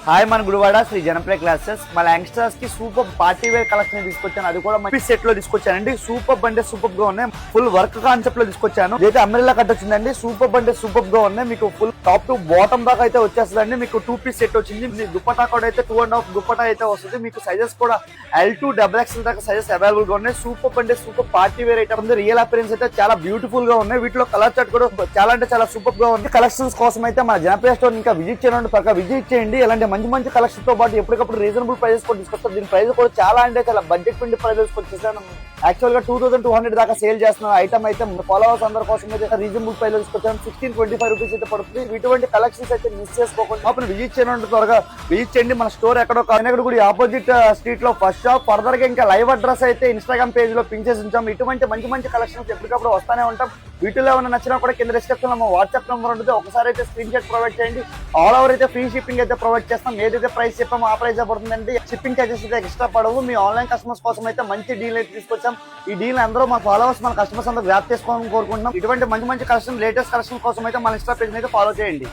Hi మన Gudivada Shri Janapriya classes. మా youngsters కి సూపర్ పార్టీ వేర్ కలెక్షన్ తీసుకొచ్చాను. అది కూడా మంచి సెట్ లో తీసుకొచ్చానండి. సూపర్ అంటే సూపర్ గా ఉన్నాయి. ఫుల్ వర్క్ కాన్సెప్ట్ లో తీసుకొచ్చాను. ఇదైతే అంబ్రెల్లా కట్ వచ్చిందండి. సూపర్ అంటే సూపర్ గా ఉన్నాయి. మీకు ఫుల్ టాప్ టు బాటమ్ దాకా అయితే వచ్చేస్తుందండి. మీకు 2 పీస్ సెట్ వచ్చింది. దుపట్టా కూడా అయితే 2.5 దుపట్టా అయితే వస్తుంది. మీకు సైజెస్ కూడా L2 XXL దాకా సైజెస్ అవైలబుల్ గా ఉన్నాయి. సూపర్ అంటే సూపర్ పార్టీ వేర్ ఐటమ్ ఉంది. రియల్ అపిరెన్స్ అయితే చాలా బ్యూటిఫుల్ గా ఉన్నాయి. వీటిలో కలర్ చార్ట్ కూడా చాలా అంటే చాలా సూపర్ గా ఉంది. కలెక్షన్స్ కోసం అయితే మన జనప్రియ స్టోర్ ఇంకా విజిట్ చేయండి. పక్క విజిట్ చేయండి. ఇలాంటి మంచి మంచి కలెక్షన్ తో పాటు ఎప్పటికప్పుడు రీజనబుల్ ప్రైజెస్ కూడా తీసుకొస్తారు. దీని ప్రైస్ కూడా చాలా అంటే చాలా బడ్జెట్ ఫ్రెండ్లీ ప్రైజెస్ వచ్చేసాను. యాక్చువల్ గా 2200 దాకా సేల్ చేస్తున్న ఐటమ్ అయితే ఫాలోవర్స్ అందరి కోసం అయితే రీజనబుల్ ప్రైస్ తీసుకొచ్చాను. 1625 రూపీస్ అయితే పడుతుంది. ఇటువంటి కలెక్షన్స్ అయితే మిస్ చేసుకోకుండా అప్పుడు విజిట్ చేయండి. త్వరగా విజిట్ చేయండి. మన స్టోర్ ఎక్కడో కనెక్ట్ గుడి ఆపోజిట్ స్ట్రీట్ లో ఫస్ట్ షాప్. ఫర్దర్ గా ఇంకా లైవ్ అడ్రస్ అయితే ఇన్స్టాగ్రామ్ పేజ్ లో పిన్ చేసి ఉంచాం. ఇటువంటి మంచి మంచి కలెక్షన్స్ ఎప్పటికప్పుడు వస్తానే ఉంటాం. వీటిలో ఏమైనా నచ్చినా కూడా కింద డిస్క్రిప్షన్ లో వాట్సాప్ నెంబర్ ఉంటుంది. ఒకసారి అయితే స్క్రీన్ షాట్ ప్రొవైడ్ చేయండి. ఆల్ ఓవర్ అయితే ఫ్రీ షిప్పింగ్ అయితే ప్రొవైడ్ చేస్తాం. ఏదైతే ప్రైస్ చెప్పామో ఆ ప్రైస్ పడుతుందండి. షిప్పింగ్ చార్జెస్ అయితే ఎక్స్ట్రా పడవు. మీ ఆన్లైన్ కస్టమర్స్ కోసం అయితే మంచి డీల్ అయితే తీసుకొచ్చాం. ఈ డీల్ అందరూ మా ఫాలోవర్స్ మన కస్టమర్స్ అందరూ గ్రాప్ చేసుకోవాలని కోరుకుంటున్నాం. ఇటువంటి మంచి మంచి కలెక్షన్ లేటెస్ట్ కలెక్షన్ కోసం అయితే మన ఇన్స్టా పేజ్ అయితే ఫాలో చేయండి.